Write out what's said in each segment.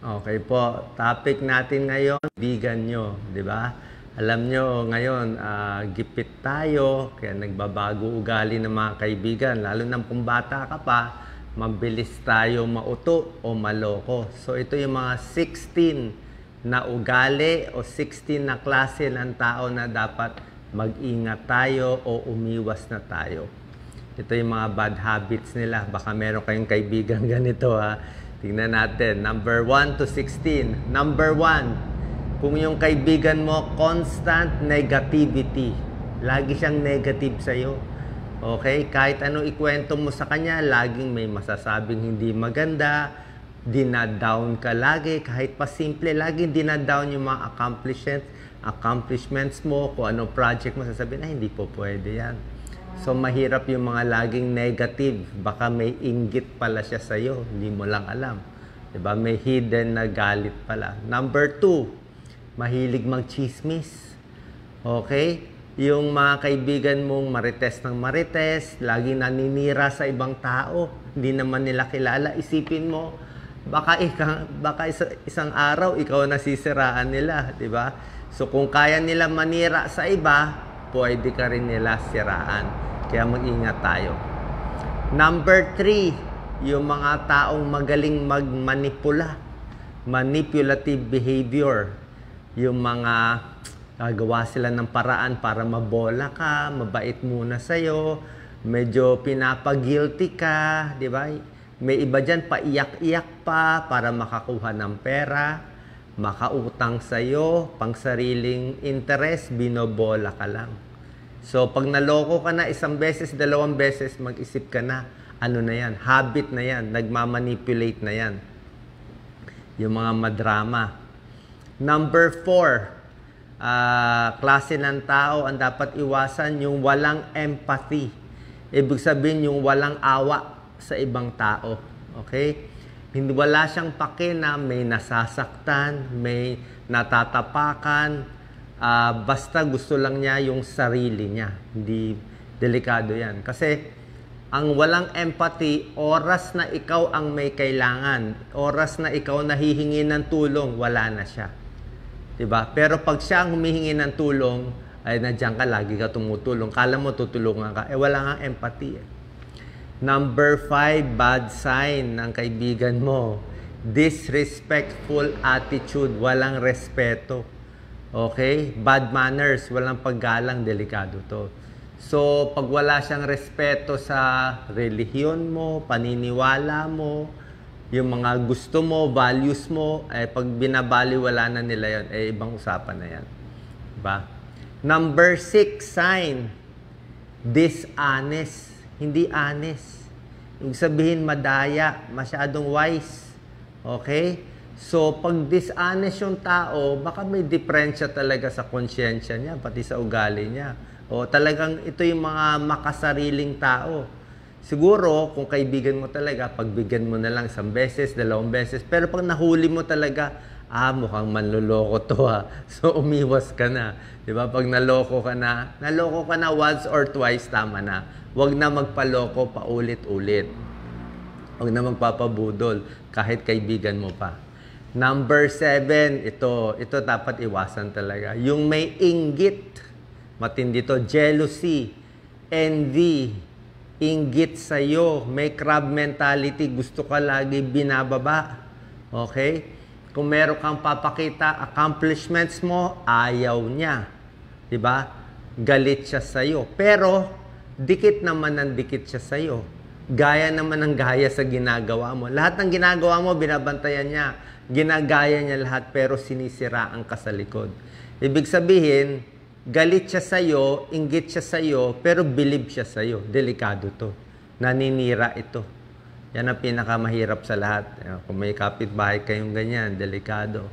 Okay po, topic natin ngayon, kaibigan nyo, di ba? Alam nyo, ngayon, gipit tayo, kaya nagbabago ugali ng mga kaibigan. Lalo na kung bata ka pa, mabilis tayo mauto o maloko. So ito yung mga 16 na ugali o 16 na klase ng tao na dapat mag-ingat tayo o umiwas na tayo. Ito yung mga bad habits nila. Baka meron kayong kaibigan ganito ha. Tingnan natin. Number 1 to 16. Number 1, kung yung kaibigan mo, constant negativity. Lagi siyang negative sa'yo. Okay? Kahit ano ikwento mo sa kanya, laging may masasabing hindi maganda. Dinadown ka lagi. Kahit pa simple, laging dinadown yung mga accomplishments mo. Kung anong project mo, sasabihin, hindi po pwede yan. So, mahirap yung mga laging negative. Baka may inggit pala siya sa'yo. Hindi mo lang alam. Diba? May hidden na galit pala. Number 2, mahilig mag-chismis. Okay? Yung mga kaibigan mong marites ng marites, laging naninira sa ibang tao. Hindi naman nila kilala. Isipin mo, baka isang araw, ikaw nasisiraan nila. Diba? So, kung kaya nila manira sa iba, pwede ka rin nila siraan. Kaya mag-ingat tayo. Number 3, yung mga taong magaling magmanipula. Manipulative behavior. Yung mga gagawa sila ng paraan para mabola ka, mabait muna sa'yo, medyo pinapag-guilty ka, di ba? May iba dyan, paiyak-iyak pa para makakuha ng pera, makautang sa'yo, pang sariling interest, binobola ka lang. So, pag naloko ka na isang beses, dalawang beses, mag-isip ka na, ano na yan? Habit na yan. Nagmamanipulate na yan. Yung mga madrama. Number 4, klase ng tao ang dapat iwasan, yung walang empathy. Ibig sabihin, yung walang awa sa ibang tao. Okay? Wala siyang pake na may nasasaktan, may natatapakan, basta gusto lang niya yung sarili niya. Hindi, delikado yan. Kasi, ang walang empathy, oras na ikaw ang may kailangan, oras na ikaw nahihingi ng tulong, wala na siya. Diba? Pero pag siya ang humihingi ng tulong, ay nandiyan ka, lagi ka tumutulong. Kala mo tutulungan ka. Wala nga empathy. Number 5, bad sign ng kaibigan mo. Disrespectful attitude, walang respeto. Okay? Bad manners, walang paggalang, delikado to. So, pag wala siyang respeto sa relihiyon mo, paniniwala mo, yung mga gusto mo, values mo, pag binabaliwala na nila yan, ibang usapan na yan. Diba? Number 6 sign, dishonest. Hindi honest. Ibig sabihin, madaya, masyadong wise. Okay? So, pag dishonest yung tao, baka may diferensya talaga sa konsyensya niya, pati sa ugali niya. O talagang ito yung mga makasariling tao. Siguro, kung kaibigan mo talaga, pagbigyan mo na lang isang beses, dalawang beses. Pero pag nahuli mo talaga, mukhang manloloko to ha. So, umiwas ka na. Diba? Pag naloko ka na once or twice, tama na. Huwag na magpaloko paulit-ulit. Huwag na magpapabudol, kahit kaibigan mo pa. Number 7, ito dapat iwasan talaga. Yung may inggit, matindi to, jealousy, envy, inggit sa'yo, may crab mentality, gusto ka lagi binababa. Okay? Kung meron kang papakita, accomplishments mo, ayaw niya. Diba? Galit siya sa'yo. Pero, dikit naman ang dikit siya sa'yo. Gaya naman ng gaya sa ginagawa mo. Lahat ng ginagawa mo, binabantayan niya. Ginagaya niya lahat, pero sinisiraan ka sa likod. Ibig sabihin, galit siya sa'yo, inggit siya sa'yo, pero believe siya sa'yo. Delikado to. Naninira ito. Yan ang pinakamahirap sa lahat. Kung may kapitbahay kayong ganyan, delikado.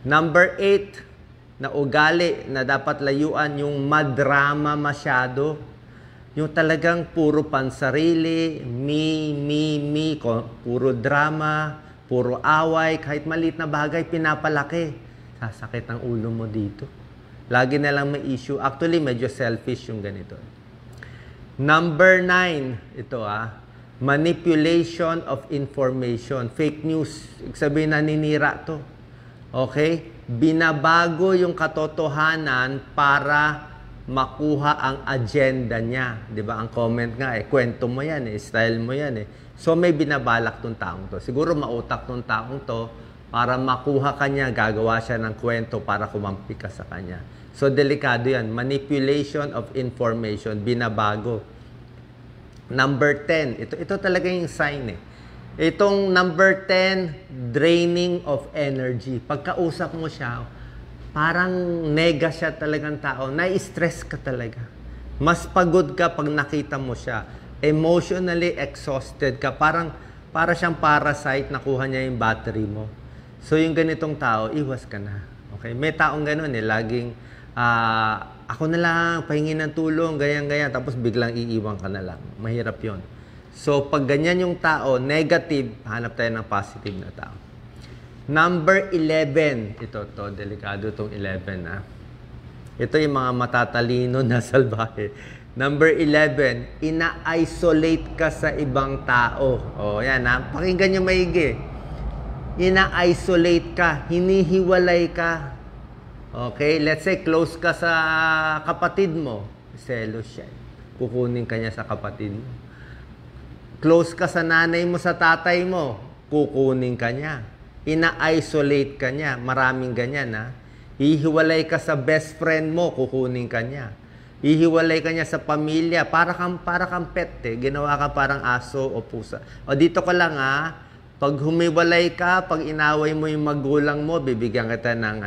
Number 8, na ugali na dapat layuan, yung madrama masyado. Yung talagang puro pansarili, me, puro drama, puro away, kahit maliit na bagay, pinapalaki. Sasakit ang ulo mo dito. Lagi na lang may issue. Actually, medyo selfish yung ganito. Number 9, ito Manipulation of information. Fake news. Ibig sabihin, naninira to. Okay? Binabago yung katotohanan para makuha ang agenda niya. Di ba? Ang comment nga, kwento mo yan, style mo yan. So, may binabalak tong taong to. Siguro mautak tong taong to para makuha kanya, gagawa siya ng kwento para kumampi ka sa kanya. So, delikado yan. Manipulation of information. Binabago. Number 10. Ito talaga yung sign Itong number 10, draining of energy. Pagkausap mo siya, parang nega siya talagang tao. Nai-stress ka talaga. Mas pagod ka pag nakita mo siya. Emotionally exhausted ka. Para siyang parasite, nakuha niya yung battery mo. So yung ganitong tao, iwas ka na. Okay? May taong ganun laging, ako na lang, pahingi ng tulong, ganyan-ganyan, tapos biglang iiwan ka na lang. Mahirap yon. So pag ganyan yung tao, negative, hanap tayo ng positive na tao. Number 11. Ito, delikado itong 11, Ito yung mga matatalino na salbahe. Number 11, ina-isolate ka sa ibang tao. Yan pakinggan nyo maigi. Ina-isolate ka, hinihiwalay ka. Okay, let's say close ka sa kapatid mo. Selos siya. Kukunin ka niya sa kapatid mo. Close ka sa nanay mo, sa tatay mo. Kukunin ka niya. Ina-isolate ka niya. Maraming ganyan, Hihiwalay ka sa best friend mo, kukunin ka niya. Hihiwalay ka niya sa pamilya. Para kang pet, Ginawa ka parang aso o pusa. O dito ka lang, Pag humiwalay ka, pag inaway mo yung magulang mo, bibigyan kita ng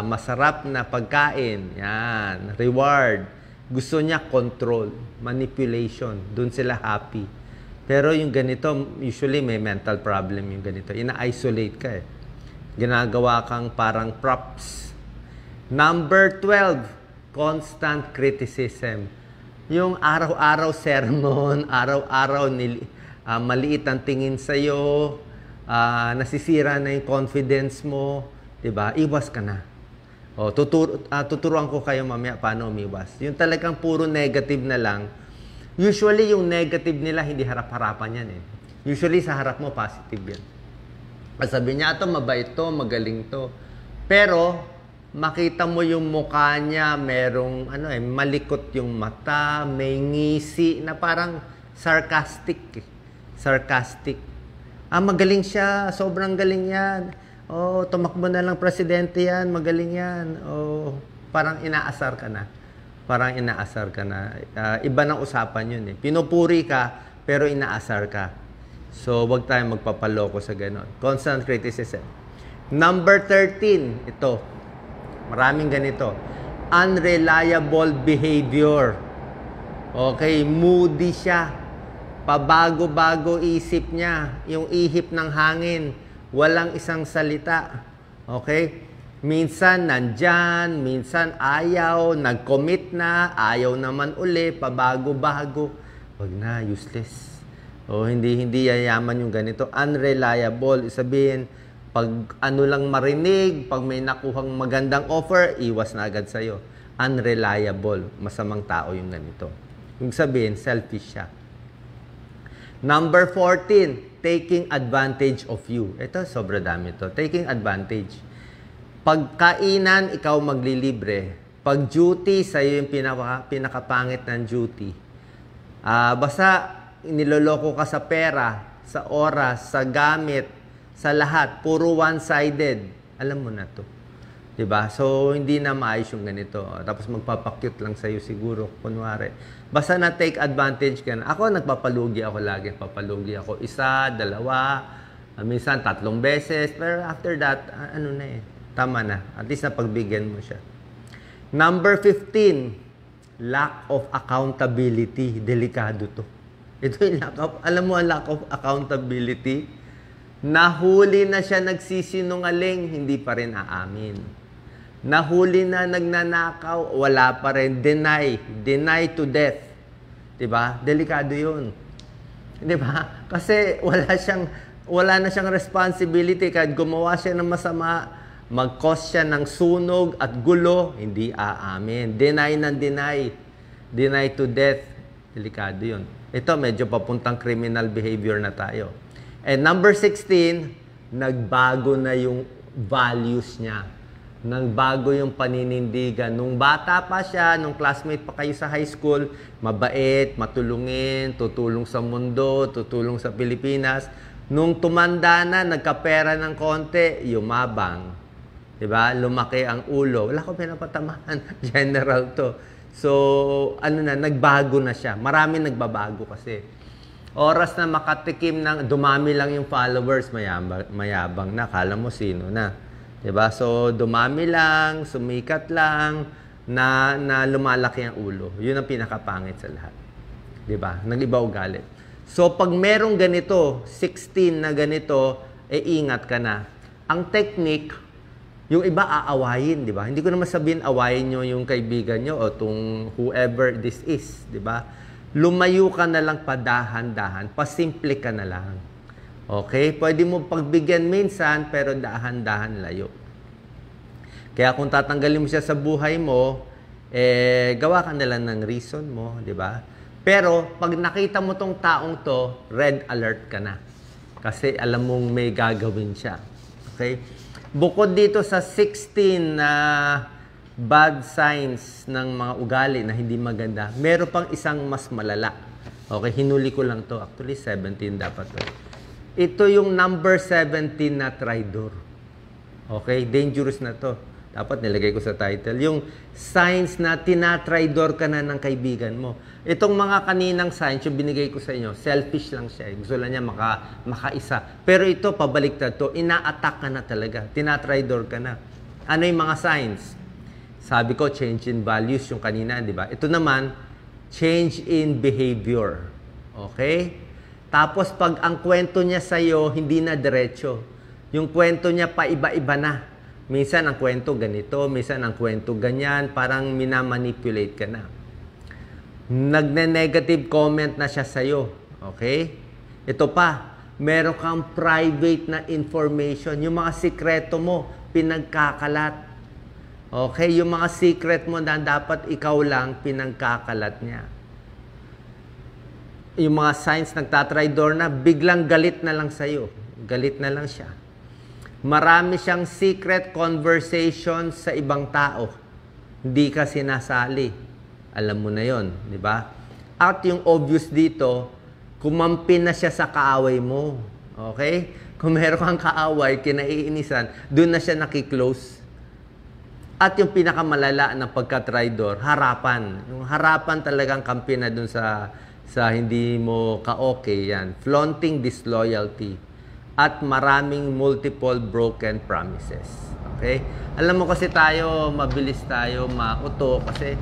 masarap na pagkain. Yan. Reward. Gusto niya control. Manipulation. Doon sila happy. Pero yung ganito, usually may mental problem yung ganito. Ina-isolate ka Ginagawa kang parang props. Number 12, constant criticism. Yung araw-araw sermon, araw-araw maliit ang tingin sa'yo, nasisira na yung confidence mo, diba? Iwas ka na. Tuturuan ko kayo mamaya paano umiwas. Yung talagang puro negative na lang, usually yung negative nila hindi harap-harapan yan Usually sa harap mo positive yan. Sabi niya, mabait to, magaling to. Pero, makita mo yung mukha niya, merong malikot yung mata, may ngisi na parang sarcastic. Sarcastic. Magaling siya, sobrang galing yan. Tumakbo na lang presidente yan, magaling yan. Parang inaasar ka na. Iba ng usapan yun Pinupuri ka, pero inaasar ka. So, wag tayong magpapaloko sa ganon. Constant criticism. Number 13, ito. Maraming ganito. Unreliable behavior. Okay, moody siya. Pabago-bago isip niya. Yung ihip ng hangin. Walang isang salita. Okay? Minsan nandyan, minsan ayaw, nag-commit na, ayaw naman uli, pabago-bago. Wag na, useless. Hindi yayaman yung ganito. Unreliable. Sabihin, pag lang marinig, pag may nakuhang magandang offer, iwas na agad sa'yo. Unreliable. Masamang tao yung ganito. Yung sabihin, selfish siya. Number 14, taking advantage of you. Ito, sobra dami ito. Taking advantage. Pagkainan, ikaw maglilibre. Pag duty, sa'yo yung pinakapangit ng duty. Basta, niloloko ka sa pera, sa oras, sa gamit, sa lahat. Puro one-sided. Alam mo na to. Diba? So, hindi na maayos yung ganito. Tapos magpapakyut lang sa'yo siguro, kunwari. Basta na take advantage ka na. Ako, nagpapalugi ako lagi. Papalugi ako 1, 2, minsan 3 beses. Pero after that, tama na. At least napagbigyan mo siya. Number 15, lack of accountability. Delikado to. Ito yung alam mo ang lack of accountability? Nahuli na siya nagsisinungaling, hindi pa rin aamin. Nahuli na nagnanakaw, wala pa rin. Deny to death. Diba? Delikado yun. Diba? Kasi wala na siyang responsibility. Kahit gumawa siya ng masama, mag-cause siya ng sunog at gulo, hindi aamin. Deny. Deny to death. Delikado yun. Ito, medyo papuntang criminal behavior na tayo. And number 16, nagbago na yung values niya. Nagbago yung paninindigan. Nung bata pa siya, nung classmate pa kayo sa high school, mabait, matulungin, tutulong sa mundo, tutulong sa Pilipinas. Nung tumanda na, nagkapera ng konti, yumabang. Diba? Lumaki ang ulo. Wala ko pinapatamaan. General to. So, nagbago na siya. Marami nagbabago kasi. Oras na makatikim ng, dumami lang yung followers, mayabang na. Kala mo sino na. Diba? So, dumami lang, sumikat lang, na lumalaki ang ulo. Yun ang pinakapangit sa lahat. Diba? Nag-iba ugali. So, pag merong ganito, 16 na ganito, ingat ka na. Ang technique, yung iba aawayin, di ba? Hindi ko naman sabihin awayin nyo yung kaibigan nyo o tung whoever this is, di ba? Lumayo ka na lang padahan-dahan, pasimple ka na lang. Okay? Pwede mo pagbigyan minsan, pero dahan-dahan layo. Kaya kung tatanggalin mo siya sa buhay mo, gawa ka na lang ng reason mo, di ba? Pero pag nakita mo tong taong to, red alert ka na. Kasi alam mong may gagawin siya. Okay? Bukod dito sa 16 na bad signs ng mga ugali na hindi maganda, meron pang isang mas malala. Okay, hinuli ko lang to. Actually, 17 dapat to. Ito yung number 17 na traidor. Okay, dangerous na to. Dapat nilagay ko sa title. Yung signs na tinatraidor ka na ng kaibigan mo. Itong mga kaninang signs, yung binigay ko sa inyo, selfish lang siya. Gusto lang niya makaisa. Pero ito, pabaliktad to. Ina-attack ka na talaga. Tinatraidor ka na. Ano yung mga signs? Sabi ko, change in values yung kanina, di ba? Ito naman, change in behavior. Okay? Tapos, pag ang kwento niya sa'yo, hindi na diretso. Yung kwento niya, paiba-iba na. Minsan, ang kwento ganito. Minsan, ang kwento ganyan. Parang minamanipulate ka na. Nagne-negative comment na siya sa'yo. Okay? Ito pa, meron kang private na information. Yung mga sikreto mo, pinagkakalat. Okay? Yung mga secret mo na dapat ikaw lang, pinagkakalat niya. Yung mga signs nagtatraidor na, biglang galit na lang sa'yo. Galit na lang siya. Marami siyang secret conversation sa ibang tao. Hindi ka sinasali. Alam mo na yon, di ba? At yung obvious dito, kumampi na siya sa kaaway mo. Okay? Kung meron kang kaaway, kinaiinisan, doon na siya nakiklose. At yung pinakamalala ng pagka-traidor, harapan. Yung harapan talagang kampi na doon sa hindi mo ka-okay yan. Flaunting disloyalty. At maraming multiple broken promises. Okay? Alam mo kasi tayo, mabilis tayo mauto kasi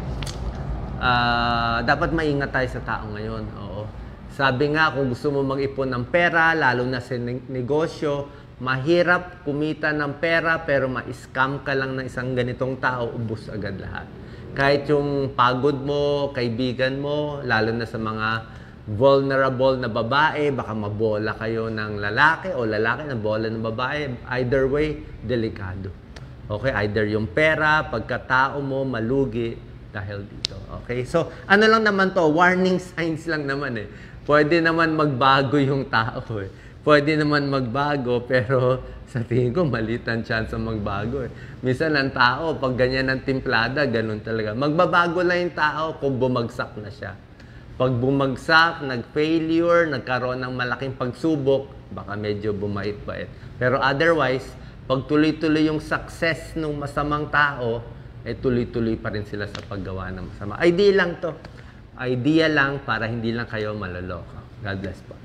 dapat maingat tayo sa tao ngayon. Oo. Sabi nga, kung gusto mo mag-ipon ng pera, lalo na sa negosyo, mahirap kumita ng pera pero ma-scam ka lang ng isang ganitong tao, ubos agad lahat. Kahit yung pagod mo, kaibigan mo, lalo na sa mga vulnerable na babae, baka mabola kayo ng lalaki o lalaki na bola ng babae. Either way, delikado. Okay? Either yung pera, pagkatao mo, malugi, dahil dito. Okay? So, ano lang naman to? Warning signs lang naman eh. Pwede naman magbago yung tao eh. Pwede naman magbago, pero sa tingin ko, maliit ang chance magbago eh. Minsan ang tao, pag ganyan ang timplada, ganun talaga. Magbabago lang yung tao kung bumagsak na siya. Pag bumagsak, nag-failure, nagkaroon ng malaking pagsubok, baka medyo bumait-bait. Pero otherwise, pag tuloy-tuloy yung success ng masamang tao, tuloy-tuloy pa rin sila sa paggawa ng masama. Idea lang to. Idea lang para hindi lang kayo maloloko. God bless po.